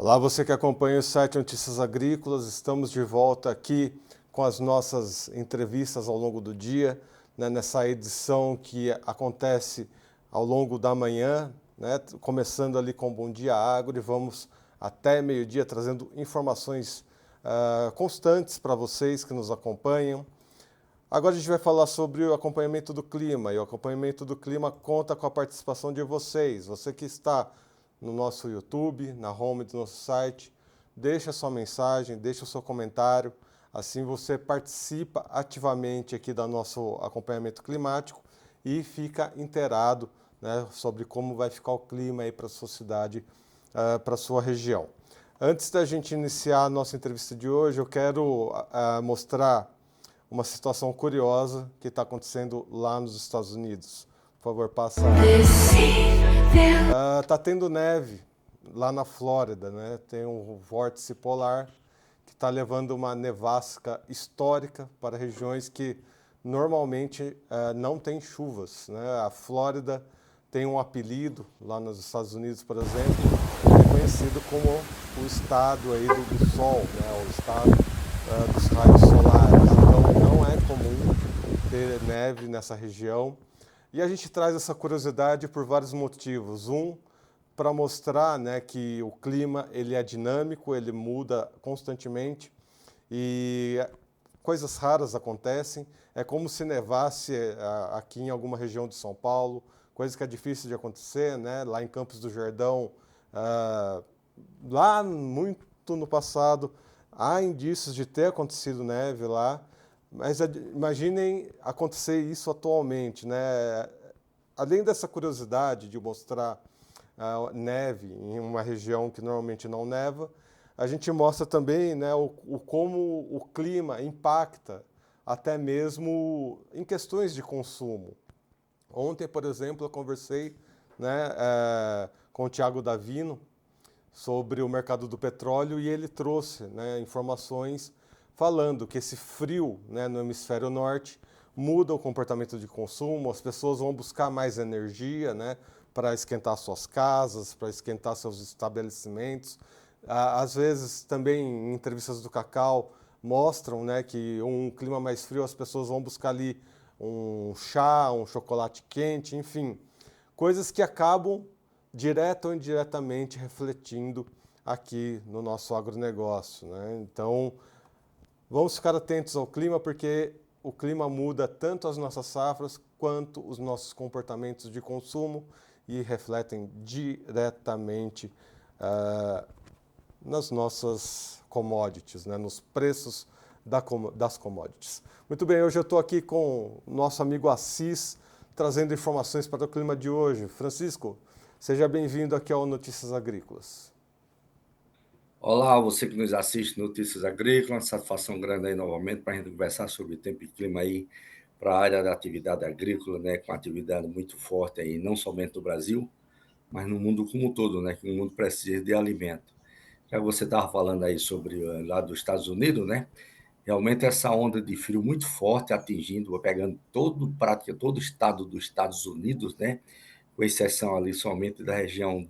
Olá, você que acompanha o site Notícias Agrícolas, estamos de volta aqui com as nossas entrevistas ao longo do dia, né, nessa edição que acontece ao longo da manhã, né, começando ali com Bom Dia Agro e vamos até meio-dia trazendo informações constantes para vocês que nos acompanham. Agora a gente vai falar sobre o acompanhamento do clima, e o acompanhamento do clima conta com a participação de vocês. Você que está no nosso YouTube, na home do nosso site, deixa a sua mensagem, deixa o seu comentário, assim você participa ativamente aqui do nosso acompanhamento climático e fica inteirado, né, sobre como vai ficar o clima aí para a sua cidade, para a sua região. Antes da gente iniciar a nossa entrevista de hoje, eu quero mostrar uma situação curiosa que está acontecendo lá nos Estados Unidos. Por favor, passa. Tá tendo neve lá na Flórida, né? Tem um vórtice polar que está levando uma nevasca histórica para regiões que normalmente não tem chuvas, né? A Flórida tem um apelido lá nos Estados Unidos, por exemplo, é conhecido como o estado aí do sol, né? O estado dos raios solares. Então não é comum ter neve nessa região. E a gente traz essa curiosidade por vários motivos. Para mostrar, né, que o clima ele é dinâmico, ele muda constantemente e coisas raras acontecem. É como se nevasse aqui em alguma região de São Paulo, coisa que é difícil de acontecer, né? Lá em Campos do Jordão, lá muito no passado, há indícios de ter acontecido neve lá, mas imaginem acontecer isso atualmente, né? Além dessa curiosidade de mostrar neve em uma região que normalmente não neva, a gente mostra também, né, como o clima impacta até mesmo em questões de consumo. Ontem, por exemplo, eu conversei, né, com o Thiago Davino sobre o mercado do petróleo e ele trouxe, né, informações falando que esse frio, né, no hemisfério norte muda o comportamento de consumo, as pessoas vão buscar mais energia, né, para esquentar suas casas, para esquentar seus estabelecimentos. Às vezes, também em entrevistas do Cacau, mostram, né, que um clima mais frio as pessoas vão buscar ali um chá, um chocolate quente, enfim, coisas que acabam direta ou indiretamente refletindo aqui no nosso agronegócio, né? Então, vamos ficar atentos ao clima, porque o clima muda tanto as nossas safras quanto os nossos comportamentos de consumo e refletem diretamente nas nossas commodities, né? Nos preços das commodities. Muito bem, hoje eu estou aqui com o nosso amigo Assis, trazendo informações para o clima de hoje. Francisco, seja bem-vindo aqui ao Notícias Agrícolas. Olá, você que nos assiste Notícias Agrícolas, uma satisfação grande aí novamente para a gente conversar sobre tempo e clima aí para a área da atividade agrícola, né, com atividade muito forte aí, não somente no Brasil, mas no mundo como um todo, né, que o mundo precisa de alimento. Já você estava falando aí sobre lá dos Estados Unidos, né, realmente essa onda de frio muito forte atingindo, pegando todo o estado dos Estados Unidos, né, com exceção ali somente da região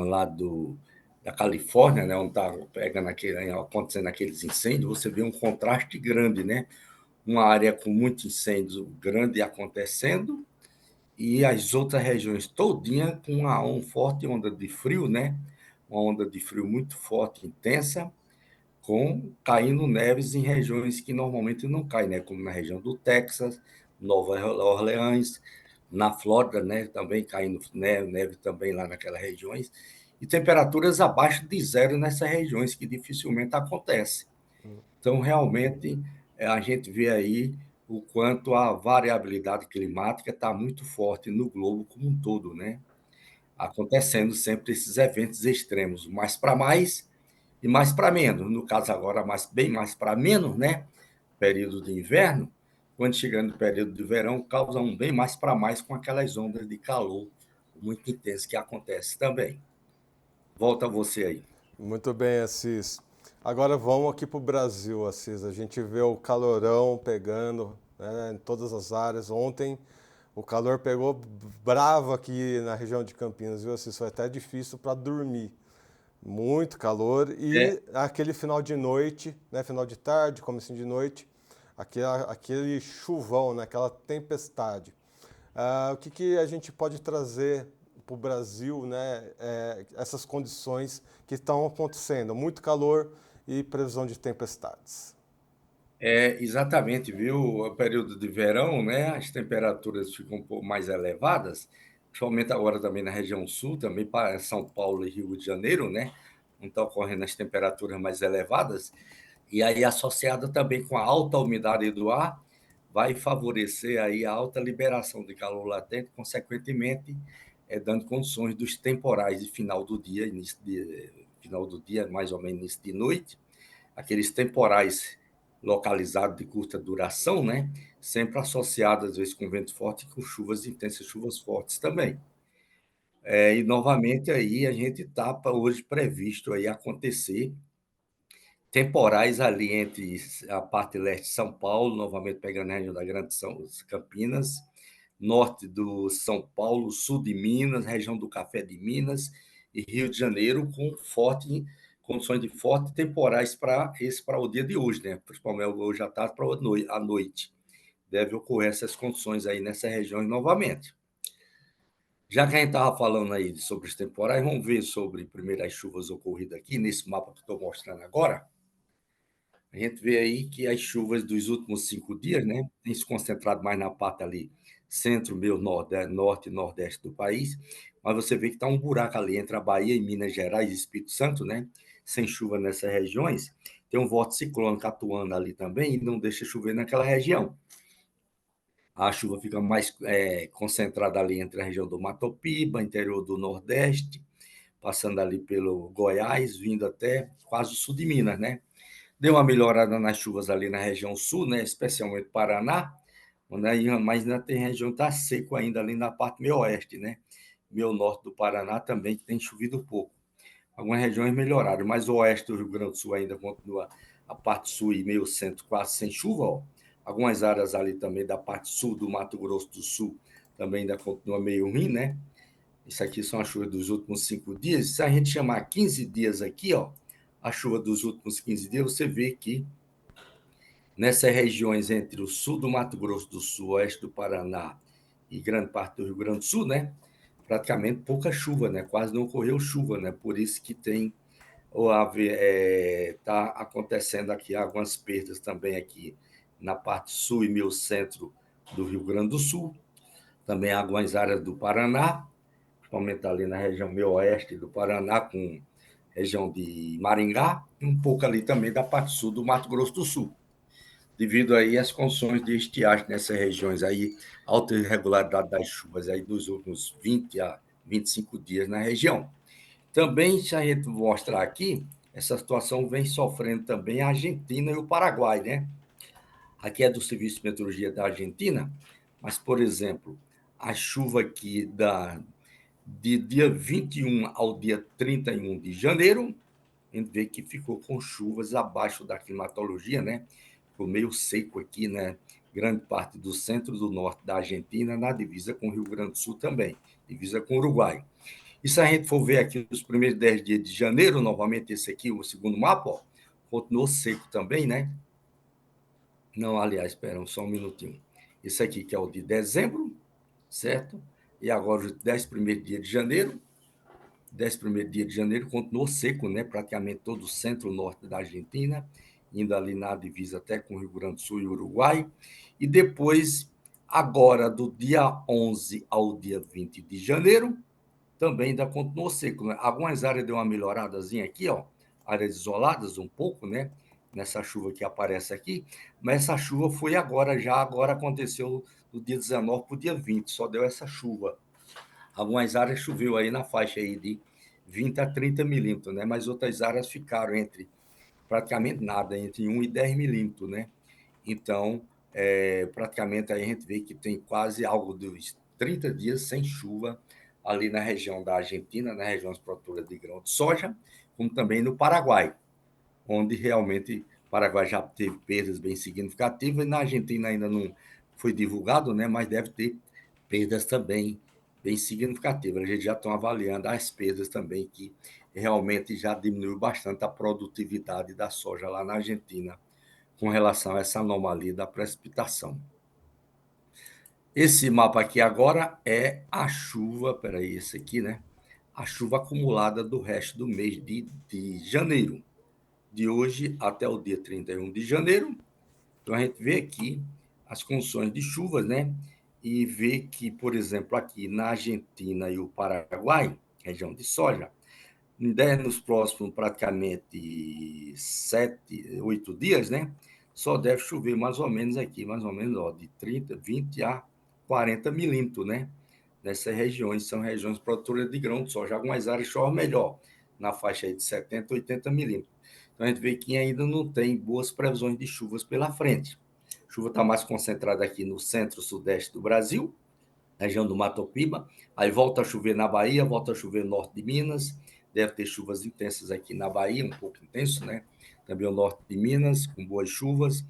lá da Califórnia, né, onde está acontecendo aqueles incêndios, você vê um contraste grande, né? Uma área com muitos incêndios grande acontecendo e as outras regiões todinha com uma forte onda de frio, né? Uma onda de frio muito forte, intensa, com caindo neves em regiões que normalmente não caem, né? Como na região do Texas, Nova Orleans, na Flórida, né? Também caindo neve também lá naquelas regiões, e temperaturas abaixo de zero nessas regiões, que dificilmente acontece. Então, realmente, a gente vê aí o quanto a variabilidade climática está muito forte no globo como um todo, né? Acontecendo sempre esses eventos extremos, mais para mais e mais para menos. No caso agora, bem mais para menos, né? Período de inverno, quando chegando no período de verão, causa um bem mais para mais com aquelas ondas de calor muito intensas que acontece também. Volta a você aí. Muito bem, Assis. Agora vamos aqui para o Brasil, Assis. A gente vê o calorão pegando, né, em todas as áreas. Ontem o calor pegou bravo aqui na região de Campinas, viu, Assis? Foi até difícil para dormir. Muito calor É, e aquele final de noite, né, final de tarde, comecinho de noite, aquele chuvão, né, aquela tempestade. O que, que a gente pode trazer para o Brasil, né, essas condições que estão acontecendo? Muito calor e previsão de tempestades. exatamente, viu? O período de verão, né? As temperaturas ficam um pouco mais elevadas, principalmente agora também na região sul, também para São Paulo e Rio de Janeiro, né? Onde estão ocorrendo as temperaturas mais elevadas, e aí associada também com a alta umidade do ar, vai favorecer aí a alta liberação de calor latente, consequentemente, dando condições dos temporais de final do dia, final do dia, mais ou menos início de noite, aqueles temporais localizados de curta duração, né? Sempre associados, às vezes, com vento forte e com chuvas intensas, chuvas fortes também. E, novamente, aí a gente está hoje previsto aí acontecer temporais ali entre a parte leste de São Paulo, novamente pegando a região da Grande São Campinas, norte do São Paulo, sul de Minas, região do Café de Minas e Rio de Janeiro, com condições de forte temporais para o dia de hoje, né? Principalmente hoje à tarde para a noite. Deve ocorrer essas condições aí nessas regiões novamente. Já que a gente estava falando aí sobre os temporais, vamos ver sobre primeiras chuvas ocorridas aqui nesse mapa que estou mostrando agora. A gente vê aí que as chuvas dos últimos 5 dias, né, têm se concentrado mais na parte ali centro, meio norte e nordeste do país, mas você vê que está um buraco ali entre a Bahia e Minas Gerais e Espírito Santo, né, sem chuva nessas regiões. Tem um vórtice ciclônico atuando ali também e não deixa chover naquela região. A chuva fica mais concentrada ali entre a região do Mato Piba, interior do Nordeste, passando ali pelo Goiás, vindo até quase o sul de Minas, né? Deu uma melhorada nas chuvas ali na região sul, né? Especialmente Paraná, mas ainda tem região que está seco ainda ali na parte meio oeste, né? Meio norte do Paraná também, que tem chovido pouco. Algumas regiões melhoraram, mas o oeste do Rio Grande do Sul ainda continua a parte sul e meio centro quase sem chuva. Ó. Algumas áreas ali também da parte sul do Mato Grosso do Sul também ainda continua meio ruim, né? Isso aqui são as chuvas dos últimos 5 dias. Se a gente chamar 15 dias aqui, ó, a chuva dos últimos 15 dias, você vê que nessas regiões entre o sul do Mato Grosso do Sul, oeste do Paraná e grande parte do Rio Grande do Sul, né? Praticamente pouca chuva, né? Quase não ocorreu chuva, né? Por isso que está acontecendo aqui algumas perdas também aqui na parte sul e meio centro do Rio Grande do Sul, também algumas áreas do Paraná, principalmente ali na região meio oeste do Paraná, com região de Maringá, e um pouco ali também da parte sul do Mato Grosso do Sul, devido aí às condições de estiagem nessas regiões aí, alta irregularidade das chuvas aí dos últimos 20 a 25 dias na região. Também, se a gente mostrar aqui, essa situação vem sofrendo também a Argentina e o Paraguai, né? Aqui é do Serviço de Meteorologia da Argentina, mas, por exemplo, a chuva aqui de dia 21 ao dia 31 de janeiro, a gente vê que ficou com chuvas abaixo da climatologia, né? Ficou meio seco aqui, né? Grande parte do centro e do norte da Argentina, na divisa com o Rio Grande do Sul também, divisa com o Uruguai. E se a gente for ver aqui os primeiros 10 dias de janeiro, novamente esse aqui, o segundo mapa, ó, continuou seco também, né? Não, aliás, espera só um minutinho. Esse aqui que é o de dezembro, certo? E agora os 10 primeiros dias de janeiro. 10 primeiros dias de janeiro continuou seco, né? Praticamente todo o centro-norte da Argentina, indo ali na divisa até com o Rio Grande do Sul e Uruguai. E depois, agora, do dia 11 ao dia 20 de janeiro, também ainda continuou seco, né? Algumas áreas deu uma melhoradazinha aqui, ó, áreas isoladas um pouco, né? Nessa chuva que aparece aqui, mas essa chuva foi agora, já agora aconteceu do dia 19 para o dia 20, só deu essa chuva. Algumas áreas choveu aí na faixa aí de 20 a 30 milímetros, né? Mas outras áreas ficaram entre praticamente nada, entre 1 e 10 milímetros, né? Então, praticamente aí a gente vê que tem quase algo dos 30 dias sem chuva ali na região da Argentina, na região de produtora de grão de soja, como também no Paraguai, onde realmente o Paraguai já teve perdas bem significativas, e na Argentina ainda não foi divulgado, né? Mas deve ter perdas também bem significativa. A gente já está avaliando as perdas também, que realmente já diminuiu bastante a produtividade da soja lá na Argentina com relação a essa anomalia da precipitação. Esse mapa aqui agora é a chuva, peraí, esse aqui, né? A chuva acumulada do resto do mês de janeiro, de hoje até o dia 31 de janeiro. Então, a gente vê aqui as condições de chuvas, né? E vê que, por exemplo, aqui na Argentina e o Paraguai, região de soja, nos próximos praticamente 7, 8 dias, né? Só deve chover mais ou menos aqui, mais ou menos ó, de 30, 20 a 40 milímetros, né? Nessas regiões, são regiões produtoras de grão de soja. Algumas áreas chovem melhor, na faixa aí de 70, 80 milímetros. Então a gente vê que ainda não tem boas previsões de chuvas pela frente. A chuva está mais concentrada aqui no centro-sudeste do Brasil, região do Mato Piba, aí volta a chover na Bahia, volta a chover no norte de Minas, deve ter chuvas intensas aqui na Bahia, um pouco intenso, né? Também o norte de Minas, com boas chuvas,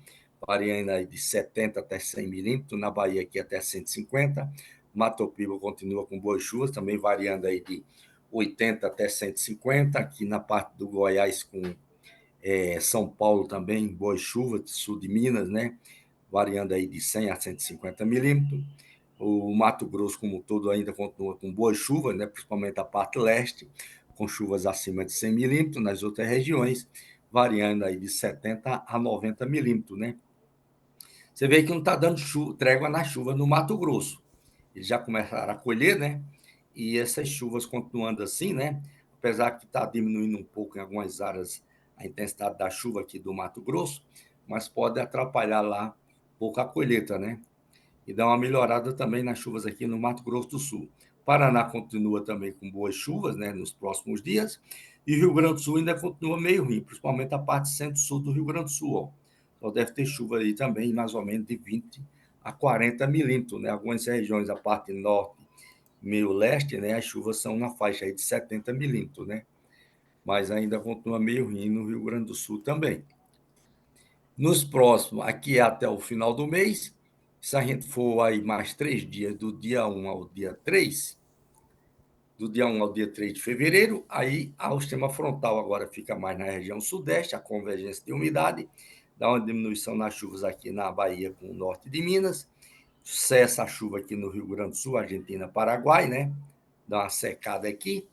variando aí de 70 até 100 milímetros, na Bahia aqui até 150, Mato Piba continua com boas chuvas, também variando aí de 80 até 150, aqui na parte do Goiás com São Paulo também, boas chuvas, sul de Minas, né? Variando aí de 100 a 150 milímetros. O Mato Grosso, como um todo, ainda continua com boas chuvas, né? Principalmente a parte leste, com chuvas acima de 100 milímetros, nas outras regiões, variando aí de 70 a 90 milímetros, né? Você vê que não está dando trégua na chuva no Mato Grosso. Eles já começaram a colher, né? E essas chuvas continuando assim, né? Apesar que está diminuindo um pouco em algumas áreas a intensidade da chuva aqui do Mato Grosso, mas pode atrapalhar lá um pouco a colheita, né? E dar uma melhorada também nas chuvas aqui no Mato Grosso do Sul. Paraná continua também com boas chuvas, né, nos próximos dias, e o Rio Grande do Sul ainda continua meio ruim, principalmente a parte centro-sul do Rio Grande do Sul. Ó. Então deve ter chuva aí também, mais ou menos de 20 a 40 milímetros, né? Algumas regiões, a parte norte, meio leste, né, as chuvas são na faixa aí de 70 milímetros, né? Mas ainda continua meio ruim no Rio Grande do Sul também. Nos próximos, aqui até o final do mês, se a gente for aí mais 3 dias, do dia 1 ao dia 3, do dia 1 ao dia 3 de fevereiro, aí o sistema frontal agora fica mais na região sudeste, a convergência de umidade, dá uma diminuição nas chuvas aqui na Bahia com o norte de Minas, cessa a chuva aqui no Rio Grande do Sul, Argentina, Paraguai, né? Dá uma secada aqui,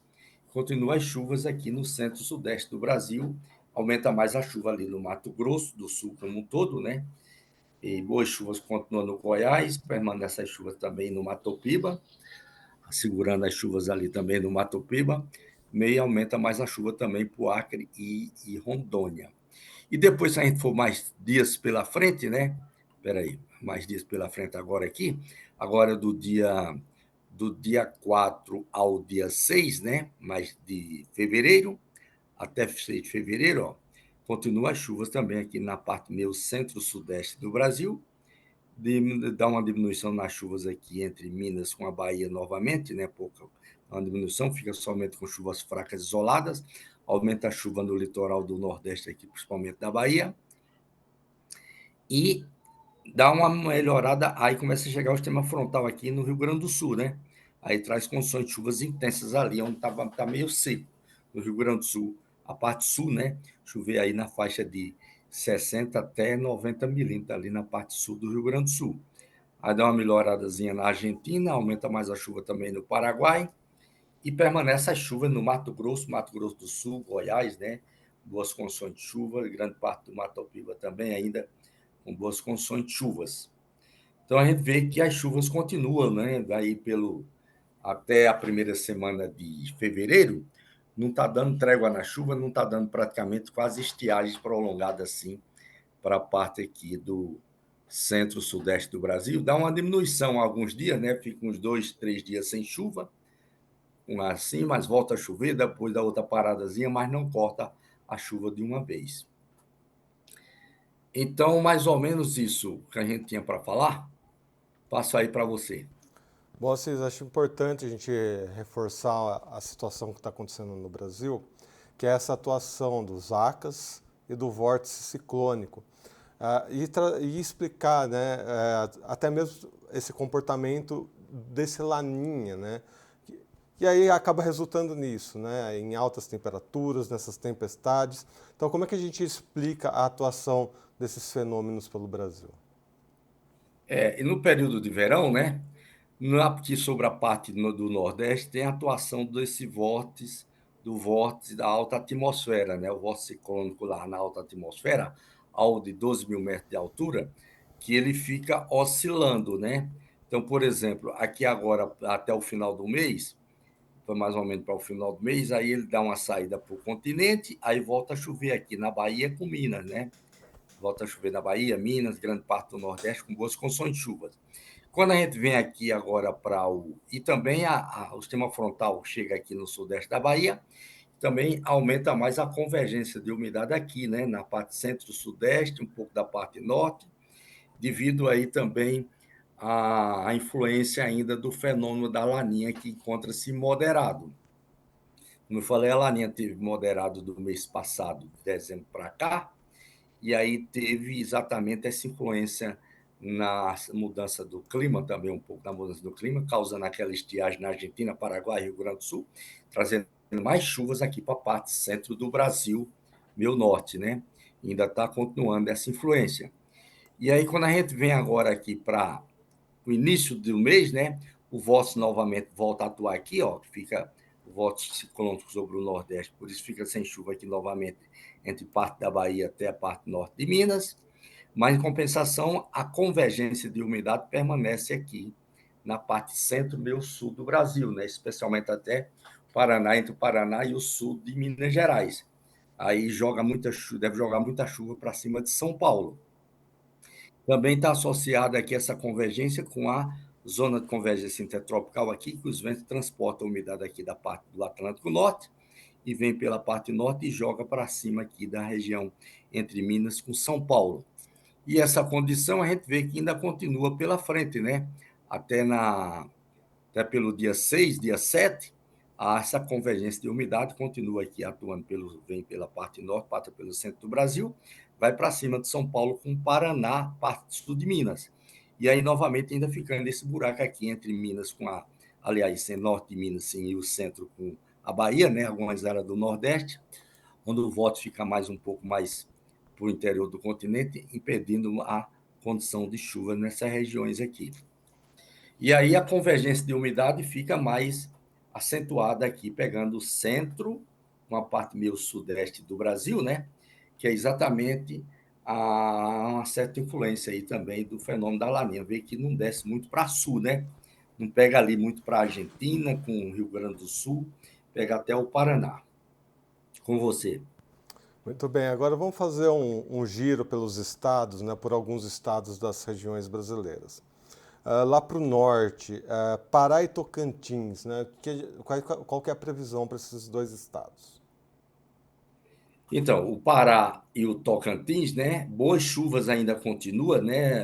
continua as chuvas aqui no centro-sudeste do Brasil, aumenta mais a chuva ali no Mato Grosso do Sul como um todo, né? E boas chuvas continuam no Goiás, permanece as chuvas também no Mato Piba, segurando as chuvas ali também no Mato Piba, meio aumenta mais a chuva também para o Acre e Rondônia. E depois, se a gente for mais dias pela frente, né? Espera aí, mais dias pela frente agora aqui, agora do dia 4 ao dia 6, né? Mais de fevereiro, até 6 de fevereiro, ó, continua as chuvas também aqui na parte meio centro-sudeste do Brasil, dá uma diminuição nas chuvas aqui entre Minas com a Bahia novamente, né? Pouca uma diminuição, fica somente com chuvas fracas isoladas, aumenta a chuva no litoral do Nordeste aqui, principalmente da Bahia, e dá uma melhorada, aí começa a chegar o sistema frontal aqui no Rio Grande do Sul, né? Aí traz condições de chuvas intensas ali, onde tá meio seco, no Rio Grande do Sul, a parte sul, né? Chover aí na faixa de 60 até 90 milímetros ali na parte sul do Rio Grande do Sul. Aí dá uma melhoradazinha na Argentina, aumenta mais a chuva também no Paraguai e permanece a chuva no Mato Grosso do Sul, Goiás, né? Boas condições de chuva, grande parte do Mato Piba também ainda com boas condições de chuvas. Então a gente vê que as chuvas continuam, né? Daí até a primeira semana de fevereiro, não está dando trégua na chuva, não está dando praticamente quase estiagem prolongada assim para a parte aqui do centro-sudeste do Brasil. Dá uma diminuição alguns dias, né? Fica uns 2, 3 dias sem chuva, assim, mas volta a chover, depois da outra paradazinha, mas não corta a chuva de uma vez. Então, mais ou menos isso que a gente tinha para falar, passo aí para você. Bom, vocês acham importante a gente reforçar a situação que está acontecendo no Brasil, que é essa atuação dos ACAS e do vórtice ciclônico. E explicar, né, até mesmo esse comportamento desse laninha, né? E aí acaba resultando nisso, né? Em altas temperaturas, nessas tempestades. Então, como é que a gente explica a atuação desses fenômenos pelo Brasil? E no período de verão, né? Aqui sobre a parte do Nordeste tem a atuação desse vórtice, do vórtice da alta atmosfera, né? O vórtice ciclônico lá na alta atmosfera, ao de 12 mil metros de altura, que ele fica oscilando, né? Então, por exemplo, aqui agora, até o final do mês, foi mais ou menos para o final do mês, aí ele dá uma saída para o continente, aí volta a chover aqui na Bahia com Minas, né? Volta a chover na Bahia, Minas, grande parte do Nordeste, com boas condições de chuvas. Quando a gente vem aqui agora para o. E também o sistema frontal chega aqui no sudeste da Bahia, também aumenta mais a convergência de umidade aqui, né? Na parte centro-sudeste, um pouco da parte norte, devido aí também à influência ainda do fenômeno da laninha, que encontra-se moderado. Como eu falei, a laninha teve moderado do mês passado, de dezembro para cá, e aí teve exatamente essa influência na mudança do clima, também um pouco da mudança do clima, causando aquela estiagem na Argentina, Paraguai, Rio Grande do Sul, trazendo mais chuvas aqui para a parte centro do Brasil, meio norte, né? Ainda está continuando essa influência. E aí, quando a gente vem agora aqui para o início do mês, né? O vórtice novamente volta a atuar aqui, ó, que fica o vórtice ciclônico sobre o Nordeste, por isso fica sem chuva aqui novamente entre parte da Bahia até a parte norte de Minas, mas em compensação a convergência de umidade permanece aqui na parte centro e sul do Brasil, né? Especialmente até Paraná, entre o Paraná e o sul de Minas Gerais. Aí joga muita chuva, deve jogar muita chuva para cima de São Paulo. Também está associada aqui essa convergência com a zona de convergência intertropical aqui, que os ventos transportam a umidade aqui da parte do Atlântico Norte e vem pela parte norte e joga para cima aqui da região entre Minas com São Paulo. E essa condição a gente vê que ainda continua pela frente, né? Até, até pelo dia 6, dia 7, essa convergência de umidade continua aqui atuando, vem pela parte norte, passa pelo centro do Brasil, vai para cima de São Paulo com Paraná, parte sul de Minas. E aí, novamente, ainda ficando esse buraco aqui entre Minas com aliás, norte de Minas sim, e o centro com a Bahia, né? Algumas áreas do Nordeste, onde o voto fica mais um pouco mais para o interior do continente, impedindo a condição de chuva nessas regiões aqui. E aí a convergência de umidade fica mais acentuada aqui, pegando o centro, uma parte meio sudeste do Brasil, né? Que é exatamente uma certa influência aí também do fenômeno da Laninha. Vê que não desce muito para sul, né? Não pega ali muito para a Argentina, com o Rio Grande do Sul, pega até o Paraná. Com você. Muito bem, agora vamos fazer um giro pelos estados, né, por alguns estados das regiões brasileiras. Lá para o norte, Pará e Tocantins, né, qual que é a previsão para esses dois estados? Então, o Pará e o Tocantins, né? Boas chuvas ainda continuam, né?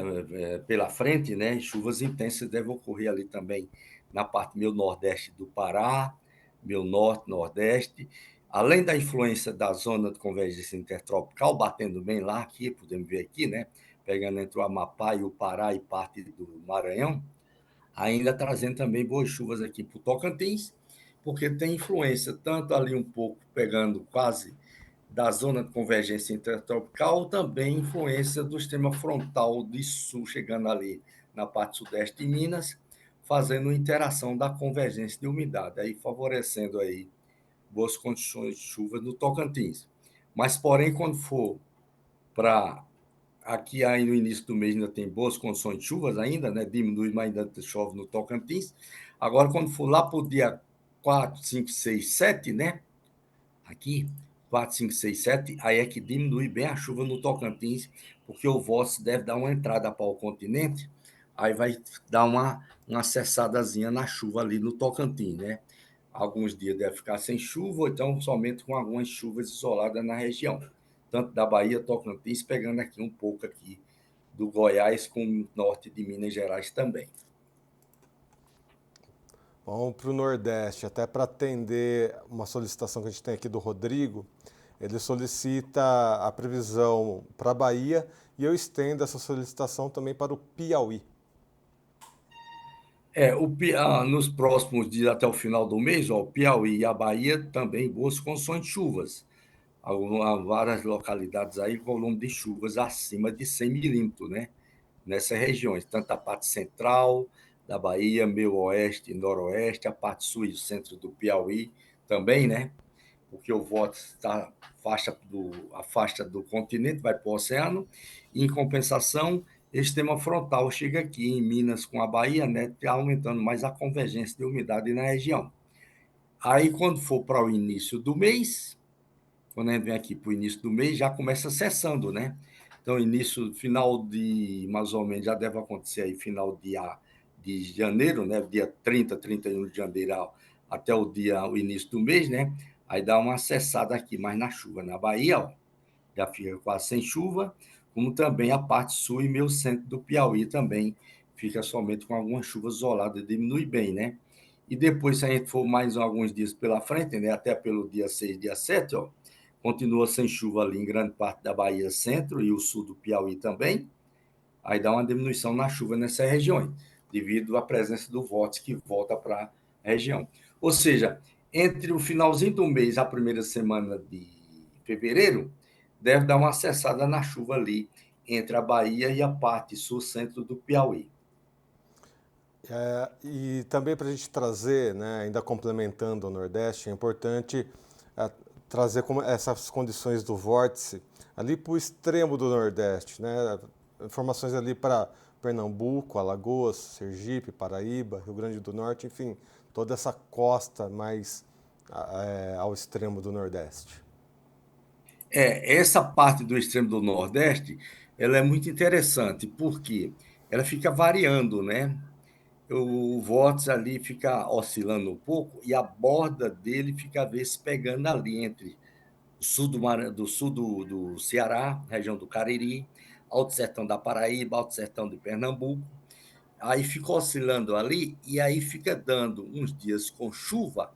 Pela frente, né? Chuvas intensas devem ocorrer ali também na parte meio nordeste do Pará, meio norte, nordeste. Além da influência da zona de convergência intertropical, batendo bem lá, aqui, podemos ver aqui, né? Pegando entre o Amapá e o Pará e parte do Maranhão, ainda trazendo também boas chuvas aqui para o Tocantins, porque tem influência tanto ali um pouco pegando quase da zona de convergência intertropical, também influência do sistema frontal de sul, chegando ali na parte sudeste de Minas, fazendo interação da convergência de umidade, aí favorecendo aí boas condições de chuva no Tocantins. Mas, porém, quando for para aqui aí no início do mês ainda tem boas condições de chuvas ainda, né? Diminui, mas ainda chove no Tocantins. Agora, quando for lá para o dia 4, 5, 6, 7, né? Aqui, 4, 5, 6, 7, aí é que diminui bem a chuva no Tocantins, porque o Vórtice deve dar uma entrada para o continente, aí vai dar uma cessadazinha na chuva ali no Tocantins, né? Alguns dias deve ficar sem chuva, ou então somente com algumas chuvas isoladas na região, tanto da Bahia, Tocantins, pegando aqui um pouco aqui do Goiás com o norte de Minas Gerais também. Vamos para o Nordeste, até para atender uma solicitação que a gente tem aqui do Rodrigo. Ele solicita a previsão para a Bahia e eu estendo essa solicitação também para o Piauí. Nos próximos dias, até o final do mês, ó, o Piauí e a Bahia também boas condições de chuvas. Há várias localidades aí com volume de chuvas acima de 100 milímetros, né? Nessas regiões, tanto a parte central da Bahia, meio oeste e noroeste, a parte sul e centro do Piauí também, né? Porque o vórtice está a faixa do continente, vai para o oceano, e em compensação, esse sistema frontal chega aqui em Minas com a Bahia, né? Tá aumentando mais a convergência de umidade na região. Aí, quando for para o início do mês, quando a gente vem aqui para o início do mês, já começa cessando, né? Então, final de, mais ou menos, já deve acontecer aí, final de janeiro, né? Dia 30, 31 de janeiro, até o início do mês, né? Aí dá uma cessada aqui, mas na chuva. Na Bahia, ó, já fica quase sem chuva, como também a parte sul e meio centro do Piauí também fica somente com algumas chuvas isoladas, diminui bem, né? E depois, se a gente for mais alguns dias pela frente, né? Até pelo dia 6, dia 7, ó, continua sem chuva ali em grande parte da Bahia Centro e o sul do Piauí também. Aí dá uma diminuição na chuva nessas regiões, devido à presença do vórtice que volta para a região. Ou seja, entre o finalzinho do mês, a primeira semana de fevereiro, deve dar uma cessada na chuva ali entre a Bahia e a parte sul-centro do Piauí. E também para a gente trazer, né, ainda complementando o Nordeste, é importante é, trazer como essas condições do vórtice ali para o extremo do Nordeste, né? Informações ali para Pernambuco, Alagoas, Sergipe, Paraíba, Rio Grande do Norte, enfim, toda essa costa mais ao extremo do Nordeste. Essa parte do extremo do Nordeste, ela é muito interessante, porque ela fica variando, né? O vórtice ali fica oscilando um pouco e a borda dele fica, às vezes, pegando ali entre o sul do Ceará, região do Cariri, Alto Sertão da Paraíba, Alto Sertão de Pernambuco. Aí fica oscilando ali e aí fica dando uns dias com chuva,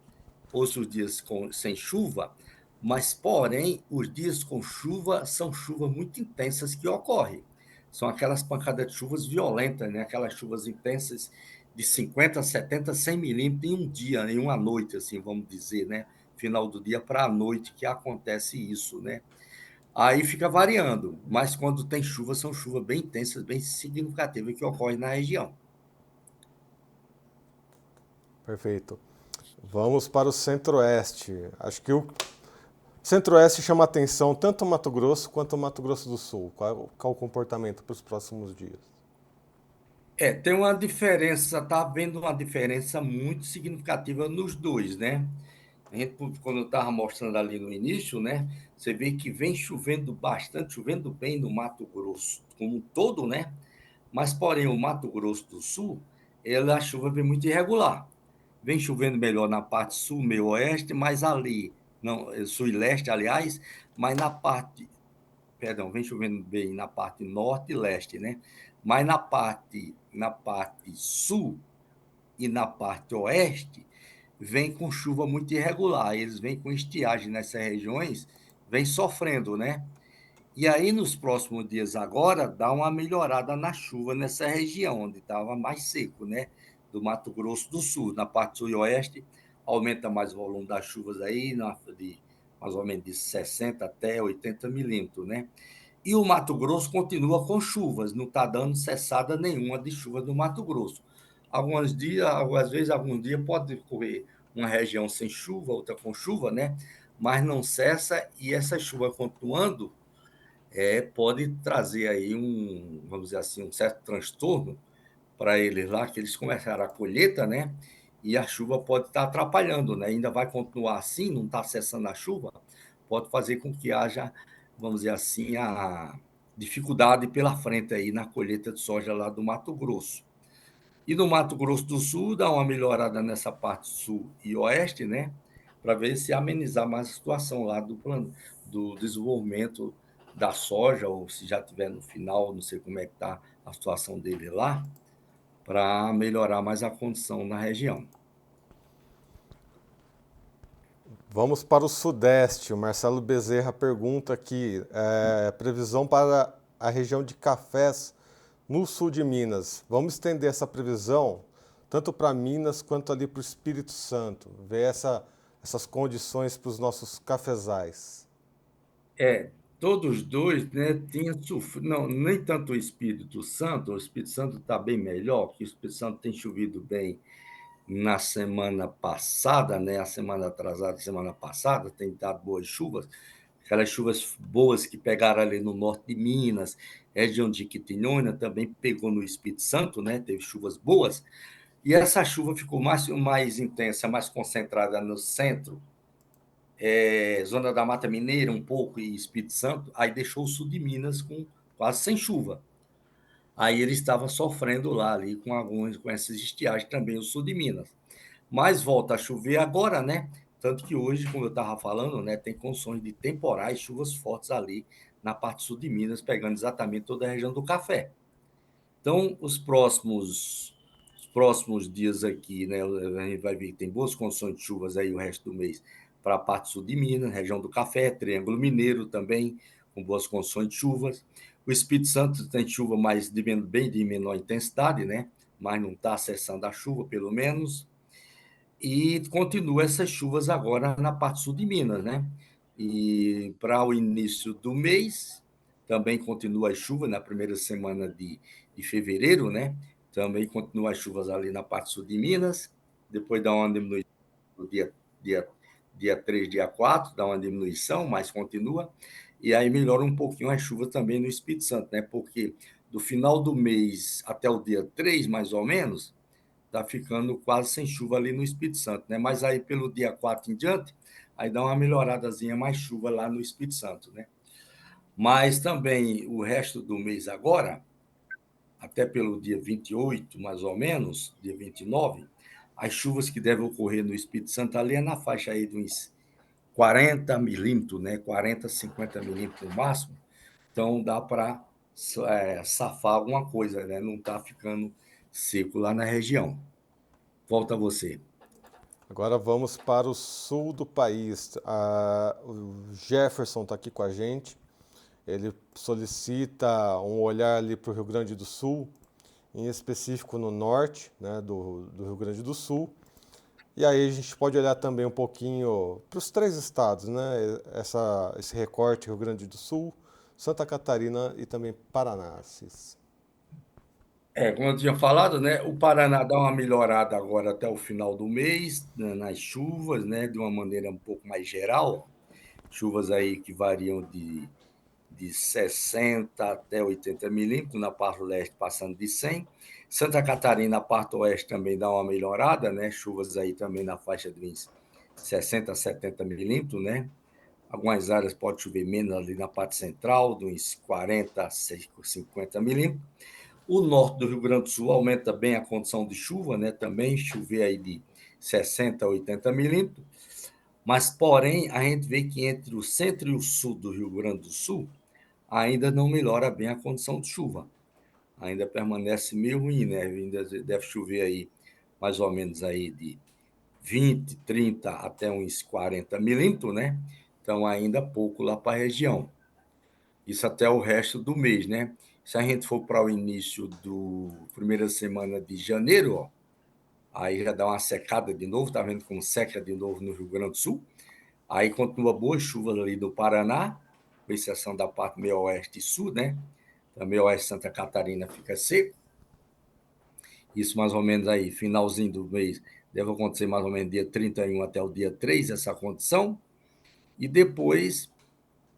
outros dias sem chuva, mas, porém, os dias com chuva são chuvas muito intensas que ocorrem. São aquelas pancadas de chuvas violentas, né? Aquelas chuvas intensas de 50, 70, 100 milímetros em um dia, em uma noite, assim, vamos dizer, né? Final do dia para a noite que acontece isso, né? Aí fica variando, mas quando tem chuva, são chuvas bem intensas, bem significativas que ocorrem na região. Perfeito. Vamos para o Centro-Oeste. Acho que o Centro-Oeste chama atenção tanto o Mato Grosso quanto o Mato Grosso do Sul. Qual o comportamento para os próximos dias? Tem uma diferença, tá havendo uma diferença muito significativa nos dois, né? A gente, quando eu estava mostrando ali no início, né? Você vê que vem chovendo bastante, chovendo bem no Mato Grosso como um todo, né? Mas, porém, o Mato Grosso do Sul, a chuva vem muito irregular. Vem chovendo melhor na parte sul, meio oeste, mas ali, não, sul e leste, aliás, mas na parte, perdão, vem chovendo bem na parte norte e leste, né? Mas na parte sul e na parte oeste, vem com chuva muito irregular. Eles vêm com estiagem nessas regiões, vem sofrendo, né? E aí, nos próximos dias agora, dá uma melhorada na chuva nessa região, onde estava mais seco, né? Do Mato Grosso do Sul. Na parte sul e oeste, aumenta mais o volume das chuvas aí, de mais ou menos de 60 até 80 milímetros, né? E o Mato Grosso continua com chuvas, não está dando cessada nenhuma de chuva no Mato Grosso. Alguns dias, às vezes, algum dia pode correr uma região sem chuva, outra com chuva, né? Mas não cessa, e essa chuva continuando pode trazer aí vamos dizer assim, um certo transtorno para eles lá, que eles começaram a colheita, né? E a chuva pode estar atrapalhando, né? Ainda vai continuar assim, não está cessando a chuva, pode fazer com que haja, vamos dizer assim, a dificuldade pela frente aí na colheita de soja lá do Mato Grosso. E no Mato Grosso do Sul, dá uma melhorada nessa parte sul e oeste, né? Para ver se amenizar mais a situação lá do plano, do desenvolvimento da soja, ou se já tiver no final, não sei como é que está a situação dele lá, para melhorar mais a condição na região. Vamos para o Sudeste. O Marcelo Bezerra pergunta aqui: previsão para a região de Cafés, no sul de Minas. Vamos estender essa previsão tanto para Minas quanto ali para o Espírito Santo, ver essas condições para os nossos cafezais. É, todos dois, né, tinham sofrido, não, nem tanto o Espírito Santo está bem melhor, porque o Espírito Santo tem chovido bem na semana passada, né, a semana atrasada, semana passada, tem dado boas chuvas, aquelas chuvas boas que pegaram ali no norte de Minas, região de Quitinhonha, também pegou no Espírito Santo, né, teve chuvas boas, e essa chuva ficou mais intensa, mais concentrada no centro, Zona da Mata Mineira um pouco e Espírito Santo, aí deixou o sul de Minas com quase sem chuva. Aí ele estava sofrendo lá ali com essas estiagens também o sul de Minas. Mas volta a chover agora, né? Tanto que hoje, como eu estava falando, né, tem condições de temporais, chuvas fortes ali na parte sul de Minas, pegando exatamente toda a região do café. Então, os próximos dias aqui, né, a gente vai ver que tem boas condições de chuvas aí o resto do mês para a parte sul de Minas, região do Café, Triângulo Mineiro também, com boas condições de chuvas. O Espírito Santo tem chuva mais bem de menor intensidade, né? Mas não está acessando a chuva, pelo menos. E continua essas chuvas agora na parte sul de Minas, né? E para o início do mês, também continua as chuvas na primeira semana de fevereiro, né? Também continua as chuvas ali na parte sul de Minas, depois dá uma diminuição no dia, dia 3, dia 4, dá uma diminuição, mas continua. E aí melhora um pouquinho as chuvas também no Espírito Santo, né? Porque do final do mês até o dia 3, mais ou menos, está ficando quase sem chuva ali no Espírito Santo, né? Mas aí pelo dia 4 em diante, aí dá uma melhoradazinha, mais chuva lá no Espírito Santo, né? Mas também o resto do mês agora, até pelo dia 28, mais ou menos, dia 29, as chuvas que devem ocorrer no Espírito Santo ali é na faixa aí de uns 40 milímetros, né? 40, 50 milímetros no máximo. Então dá para safar alguma coisa, né? Não está ficando seco lá na região. Volta a você. Agora vamos para o sul do país. O Jefferson está aqui com a gente. Ele solicita um olhar ali para o Rio Grande do Sul, em específico no norte, né, do Rio Grande do Sul. E aí a gente pode olhar também um pouquinho para os três estados, né? Esse recorte Rio Grande do Sul, Santa Catarina e também Paraná, Assis. Como eu tinha falado, né, o Paraná dá uma melhorada agora até o final do mês, né, nas chuvas, né, de uma maneira um pouco mais geral, chuvas aí que variam de 60 até 80 milímetros, na parte leste passando de 100. Santa Catarina, a parte oeste também dá uma melhorada, né, chuvas aí também na faixa de uns 60 a 70 milímetros, né, algumas áreas pode chover menos ali na parte central, de uns 40 a 50 milímetros. O norte do Rio Grande do Sul aumenta bem a condição de chuva, né? Também chover aí de 60 a 80 milímetros. Mas, porém, a gente vê que entre o centro e o sul do Rio Grande do Sul ainda não melhora bem a condição de chuva. Ainda permanece meio ruim, né? Ainda deve chover aí mais ou menos aí de 20, 30 até uns 40 milímetros, né? Então, ainda pouco lá para a região. Isso até o resto do mês, né? Se a gente for para o início do primeira semana de janeiro, ó, aí já dá uma secada de novo, tá vendo como seca de novo no Rio Grande do Sul. Aí continua boas chuvas ali do Paraná, com exceção da parte meio oeste e sul, né? Também oeste de Santa Catarina fica seco. Isso mais ou menos aí, finalzinho do mês, deve acontecer mais ou menos dia 31 até o dia 3, essa condição. E depois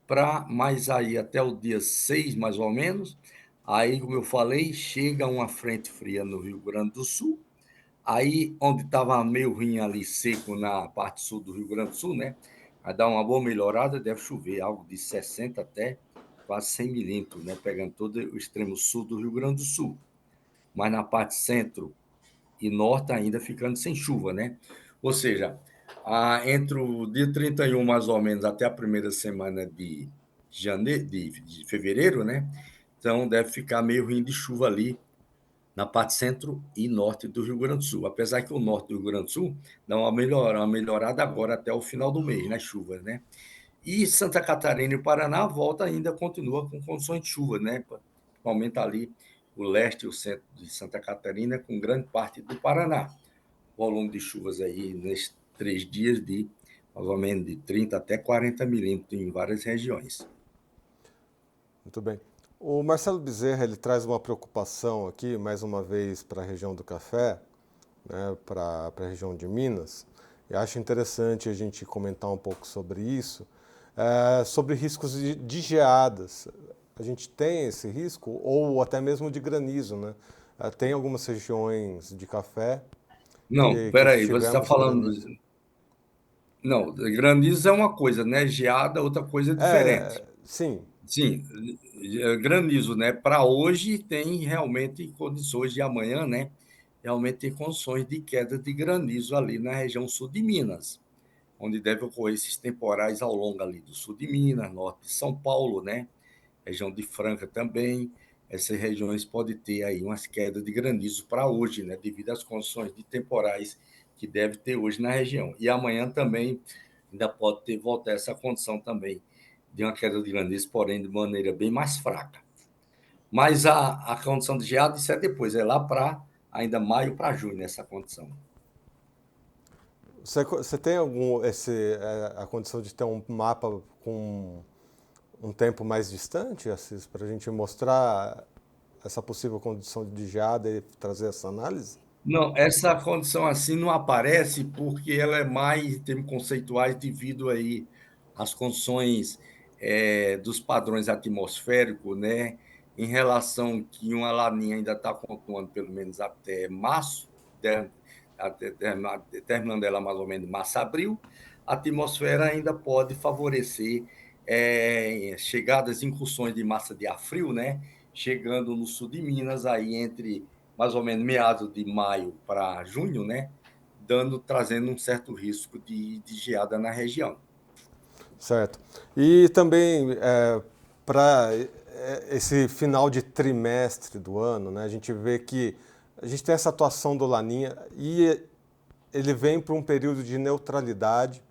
para mais aí até o dia 6 mais ou menos. Aí, como eu falei, chega uma frente fria no Rio Grande do Sul. Aí, onde estava meio ruim ali, seco na parte sul do Rio Grande do Sul, né? Vai dar uma boa melhorada, deve chover algo de 60 até quase 100 milímetros, né? Pegando todo o extremo sul do Rio Grande do Sul. Mas na parte centro e norte ainda ficando sem chuva, né? Ou seja, entre o dia 31 mais ou menos até a primeira semana de janeiro, de fevereiro, né? Então deve ficar meio ruim de chuva ali na parte centro e norte do Rio Grande do Sul. Apesar que o norte do Rio Grande do Sul dá uma melhorada agora até o final do mês, nas chuvas, né? E Santa Catarina e Paraná volta ainda continua com condições de chuva, né? Aumenta ali o leste e o centro de Santa Catarina, com grande parte do Paraná. Volume de chuvas aí nesses 3 dias de mais ou menos de 30 até 40 milímetros em várias regiões. Muito bem. O Marcelo Bezerra, ele traz uma preocupação aqui, mais uma vez, para a região do café, né, para a região de Minas. Eu acho interessante a gente comentar um pouco sobre isso, sobre riscos de geadas. A gente tem esse risco, ou até mesmo de granizo, né? Tem algumas regiões de café Não, que peraí, você está tivemos falando. granizo. Não, granizo é uma coisa, né? Geada, outra coisa diferente. Sim, Sim, granizo, né? Para hoje tem realmente condições de amanhã, né? Realmente tem condições de queda de granizo ali na região sul de Minas, onde deve ocorrer esses temporais ao longo ali do sul de Minas, norte de São Paulo, né? Região de Franca também. Essas regiões podem ter aí umas quedas de granizo para hoje, né? Devido às condições de temporais que deve ter hoje na região. E amanhã também ainda pode ter voltar essa condição também de uma queda de granizo, porém de maneira bem mais fraca. Mas a condição de geada, isso é depois, é lá para ainda maio para junho, nessa condição. você tem a condição de ter um mapa com um tempo mais distante, Assis, para a gente mostrar essa possível condição de geada e trazer essa análise? Não, essa condição assim não aparece porque ela é mais em termos conceituais devido aí às condições dos padrões atmosféricos, né? Em relação que uma laninha ainda está continuando pelo menos até março, terminando ela mais ou menos março, abril, a atmosfera ainda pode favorecer chegadas, incursões de massa de ar frio, né? Chegando no sul de Minas, aí entre mais ou menos meados de maio para junho, né? Trazendo um certo risco de geada na região. Certo. E também para esse final de trimestre do ano, né, a gente vê que a gente tem essa atuação do Laninha e ele vem para um período de neutralidade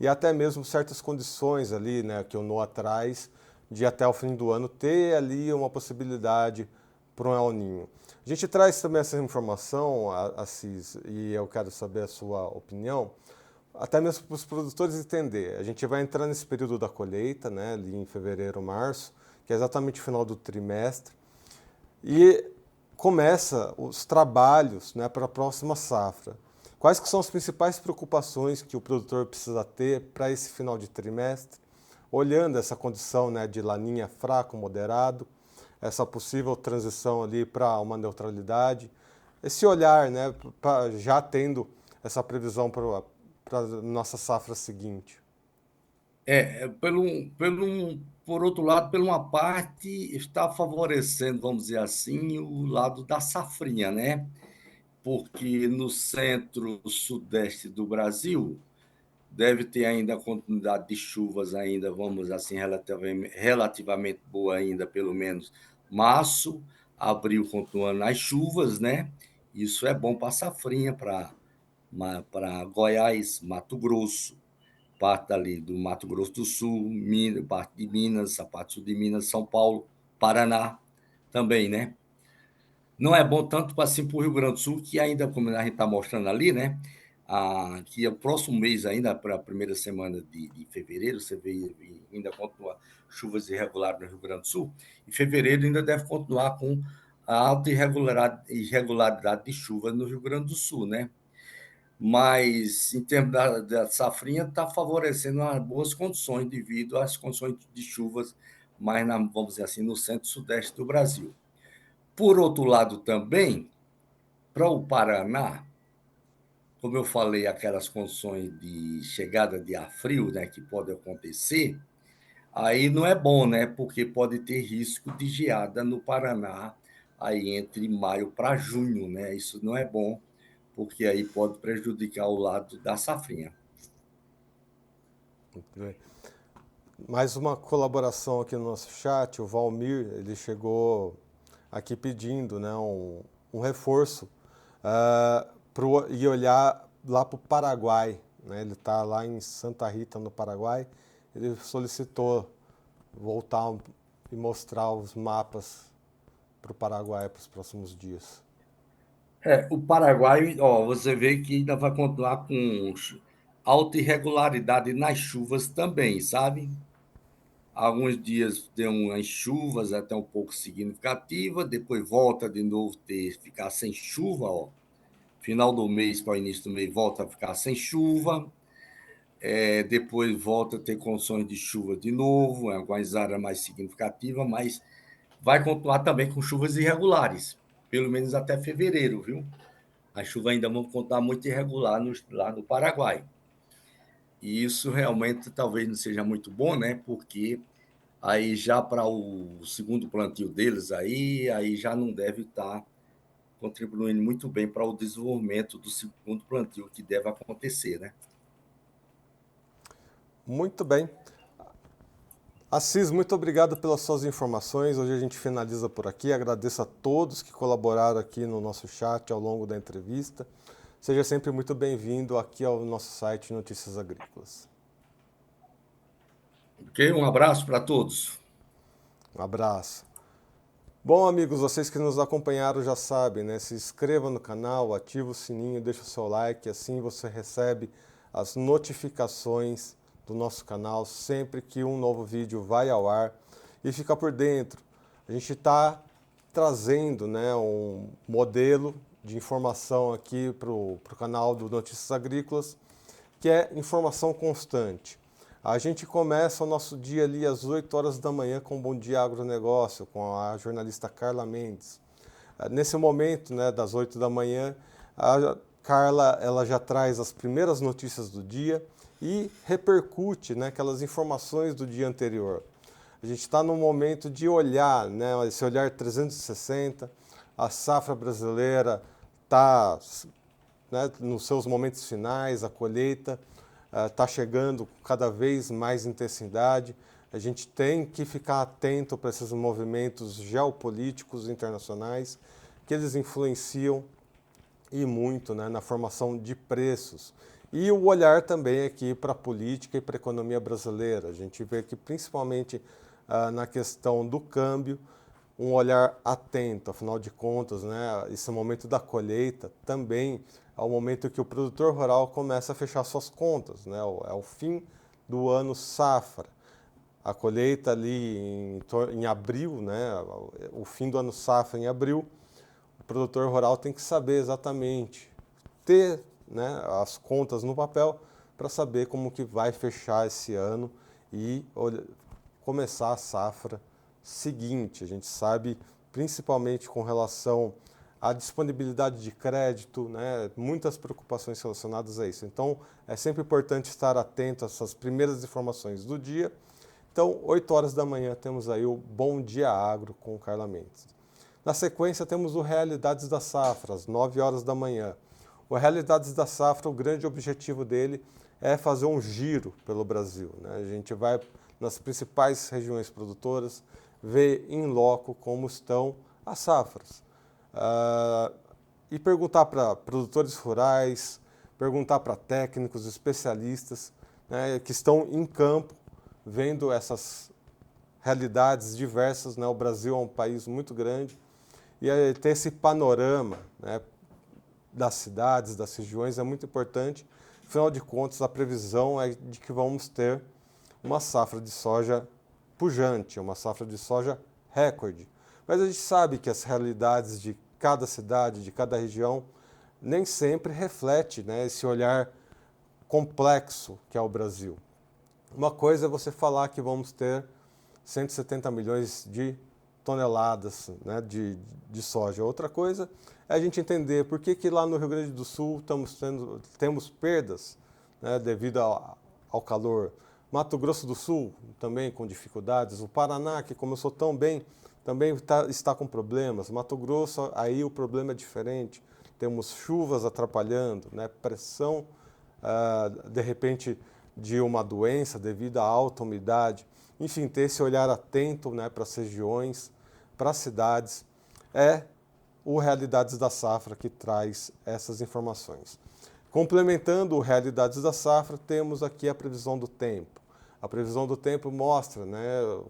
e até mesmo certas condições ali, né, que o NOAA traz de até o fim do ano ter ali uma possibilidade para um El Ninho. A gente traz também essa informação, Assis, e eu quero saber a sua opinião, até mesmo para os produtores entender. A gente vai entrar nesse período da colheita, né, ali em fevereiro, março, que é exatamente o final do trimestre, e começa os trabalhos, né, para a próxima safra. Quais que são as principais preocupações que o produtor precisa ter para esse final de trimestre, olhando essa condição, né, de laninha fraco, moderado, essa possível transição ali para uma neutralidade, esse olhar, né, já tendo essa previsão para a nossa safra seguinte? Por outro lado, por uma parte, está favorecendo, vamos dizer assim, o lado da safrinha, né? Porque no centro-sudeste do Brasil deve ter ainda a continuidade de chuvas ainda, vamos assim, relativamente boa ainda, pelo menos março, abril continuando as chuvas, né? Isso é bom para a safrinha, para Goiás, Mato Grosso, parte ali do Mato Grosso do Sul, parte de Minas, a parte sul de Minas, São Paulo, Paraná também, né? Não é bom tanto assim para o Rio Grande do Sul, que ainda, como a gente está mostrando ali, né? Que é o próximo mês, ainda para a primeira semana de fevereiro, você vê ainda continua chuvas irregulares no Rio Grande do Sul. Em fevereiro ainda deve continuar com a alta irregularidade de chuva no Rio Grande do Sul, né? Mas, em termos da safrinha, está favorecendo as boas condições devido às condições de chuvas mais, vamos dizer assim, no centro-sudeste do Brasil. Por outro lado, também, para o Paraná, como eu falei, aquelas condições de chegada de ar frio, né, que pode acontecer, aí não é bom, né, porque pode ter risco de geada no Paraná aí entre maio para junho, né? Isso não é bom, porque aí pode prejudicar o lado da safrinha. Mais uma colaboração aqui no nosso chat, o Valmir, ele chegou aqui pedindo, né, um reforço e olhar lá para o Paraguai. Né? Ele está lá em Santa Rita, no Paraguai. Ele solicitou voltar e mostrar os mapas o Paraguai para os próximos dias? O Paraguai, ó, você vê que ainda vai continuar com alta irregularidade nas chuvas também, sabe? Alguns dias deu umas chuvas até um pouco significativas, depois volta de novo ficar sem chuva, ó. Final do mês para o início do mês volta a ficar sem chuva, depois volta a ter condições de chuva de novo, em algumas áreas mais significativas, mas vai continuar também com chuvas irregulares, pelo menos até fevereiro, viu? As chuvas ainda vão continuar muito irregular lá no Paraguai. E isso realmente talvez não seja muito bom, né? Porque aí já para o segundo plantio deles, aí já não deve estar contribuindo muito bem para o desenvolvimento do segundo plantio que deve acontecer, né? Muito bem. Assis, muito obrigado pelas suas informações. Hoje a gente finaliza por aqui. Agradeço a todos que colaboraram aqui no nosso chat ao longo da entrevista. Seja sempre muito bem-vindo aqui ao nosso site Notícias Agrícolas. Ok? Um abraço para todos. Um abraço. Bom, amigos, vocês que nos acompanharam já sabem, né? Se inscreva no canal, ativa o sininho, deixa o seu like, assim você recebe as notificações do nosso canal sempre que um novo vídeo vai ao ar e fica por dentro. A gente está trazendo, né, um modelo de informação aqui para o canal do Notícias Agrícolas, que é informação constante. A gente começa o nosso dia ali às 8 horas da manhã com o Bom Dia Agronegócio, com a jornalista Carla Mendes. Nesse momento, né, das 8 da manhã, a Carla ela já traz as primeiras notícias do dia e repercute, né, aquelas informações do dia anterior. A gente está num momento de olhar, né, esse olhar 360, a safra brasileira está, né, nos seus momentos finais, a colheita está chegando com cada vez mais intensidade. A gente tem que ficar atento para esses movimentos geopolíticos internacionais, que eles influenciam e muito, né, na formação de preços. E o olhar também aqui para a política e para a economia brasileira. A gente vê que principalmente na questão do câmbio, um olhar atento, afinal de contas, né, esse momento da colheita também é o momento que o produtor rural começa a fechar suas contas, né, é o fim do ano safra. A colheita ali em abril, né, o fim do ano safra em abril, o produtor rural tem que saber exatamente, ter, né, as contas no papel para saber como que vai fechar esse ano e começar a safra seguinte. A gente sabe, principalmente com relação à disponibilidade de crédito, né, muitas preocupações relacionadas a isso. Então, é sempre importante estar atento a essas primeiras informações do dia. Então, 8 horas da manhã, temos aí o Bom Dia Agro com Carla Mendes. Na sequência, temos o Realidades da Safra, às 9 horas da manhã. O Realidades da Safra, o grande objetivo dele é fazer um giro pelo Brasil, né? A gente vai nas principais regiões produtoras, ver em loco como estão as safras. E perguntar para produtores rurais, perguntar para técnicos, especialistas, né, que estão em campo, vendo essas realidades diversas, né? O Brasil é um país muito grande e ter esse panorama, né, das cidades, das regiões é muito importante. Afinal de contas, a previsão é de que vamos ter uma safra de soja pujante, uma safra de soja recorde. Mas a gente sabe que as realidades de cada cidade, de cada região, nem sempre reflete, né, esse olhar complexo que é o Brasil. Uma coisa é você falar que vamos ter 170 milhões de toneladas, né, de soja. Outra coisa é a gente entender por que lá no Rio Grande do Sul temos perdas, né, devido ao calor. Mato Grosso do Sul também com dificuldades. O Paraná, que começou tão bem, também está com problemas. Mato Grosso, aí o problema é diferente. Temos chuvas atrapalhando, né, pressão, de repente, de uma doença devido à alta umidade. Enfim, ter esse olhar atento, né, para as regiões, para as cidades, é o Realidades da Safra que traz essas informações. Complementando o Realidades da Safra, temos aqui a previsão do tempo. A previsão do tempo mostra, né,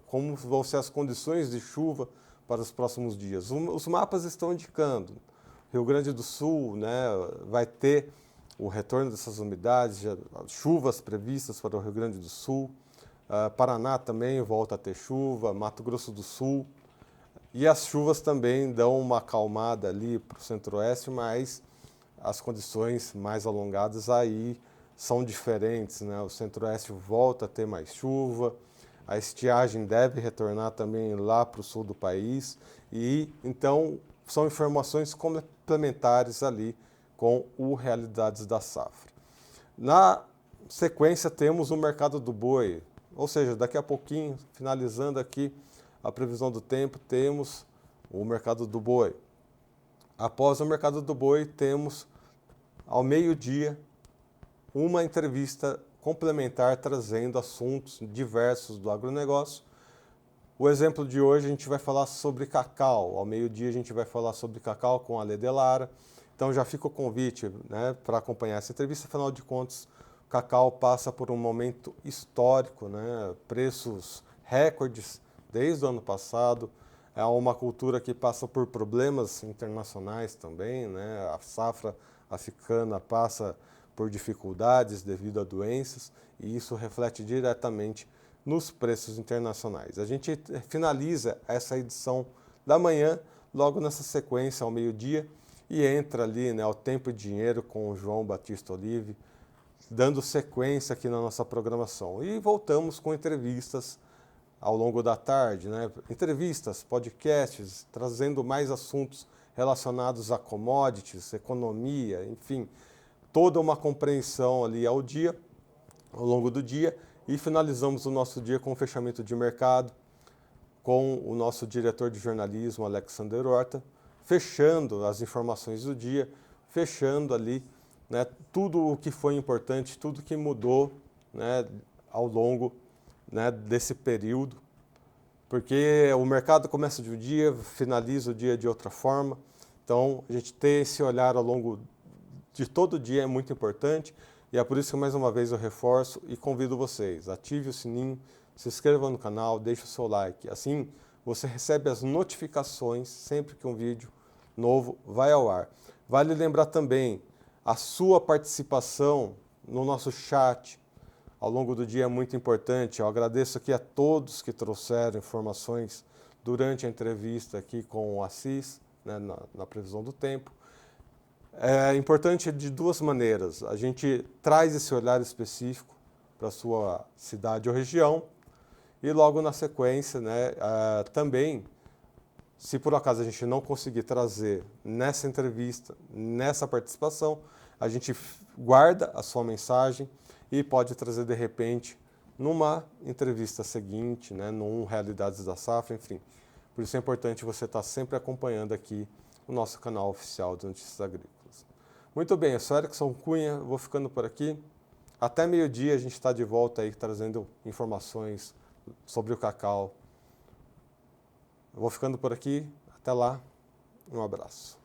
como vão ser as condições de chuva para os próximos dias. Os mapas estão indicando. Rio Grande do Sul, né, vai ter o retorno dessas umidades, chuvas previstas para o Rio Grande do Sul. Paraná também volta a ter chuva, Mato Grosso do Sul. E as chuvas também dão uma acalmada ali para o centro-oeste, mas as condições mais alongadas aí são diferentes, né? O centro-oeste volta a ter mais chuva, a estiagem deve retornar também lá para o sul do país, e então são informações complementares ali com o Realidades da Safra. Na sequência temos o mercado do boi, ou seja, daqui a pouquinho, finalizando aqui a previsão do tempo, temos o mercado do boi. Após o mercado do boi, temos ao meio-dia uma entrevista complementar trazendo assuntos diversos do agronegócio. O exemplo de hoje a gente vai falar sobre cacau. Ao meio-dia a gente vai falar sobre cacau com a Lede Lara. Então já fica o convite, né, para acompanhar essa entrevista. Afinal de contas, o cacau passa por um momento histórico, né, preços recordes desde o ano passado. É uma cultura que passa por problemas internacionais também, né? A safra africana passa por dificuldades devido a doenças e isso reflete diretamente nos preços internacionais. A gente finaliza essa edição da manhã, logo nessa sequência ao meio-dia, e entra ali, né, o Tempo e Dinheiro com o João Batista Olive, dando sequência aqui na nossa programação. E voltamos com entrevistas ao longo da tarde, né? Entrevistas, podcasts, trazendo mais assuntos relacionados a commodities, economia, enfim, toda uma compreensão ali ao dia, ao longo do dia, e finalizamos o nosso dia com o fechamento de mercado, com o nosso diretor de jornalismo, Alexander Horta, fechando as informações do dia, fechando ali, né, tudo o que foi importante, tudo que mudou, né, ao longo, né, desse período, porque o mercado começa de um dia, finaliza o dia de outra forma, então a gente ter esse olhar ao longo de todo o dia é muito importante, e é por isso que mais uma vez eu reforço e convido vocês, ative o sininho, se inscreva no canal, deixe o seu like, assim você recebe as notificações sempre que um vídeo novo vai ao ar. Vale lembrar também, a sua participação no nosso chat ao longo do dia é muito importante. Eu agradeço aqui a todos que trouxeram informações durante a entrevista aqui com o Assis, né, na previsão do tempo. É importante de duas maneiras. A gente traz esse olhar específico para a sua cidade ou região e logo na sequência, né, também, se por acaso a gente não conseguir trazer nessa entrevista, nessa participação, a gente guarda a sua mensagem e pode trazer de repente numa entrevista seguinte, né, num Realidades da Safra, enfim. Por isso é importante você estar sempre acompanhando aqui o nosso canal oficial de Notícias Agrícolas. Muito bem, eu sou Erickson Cunha, vou ficando por aqui. Até meio-dia a gente está de volta aí trazendo informações sobre o cacau. Eu vou ficando por aqui, até lá, um abraço.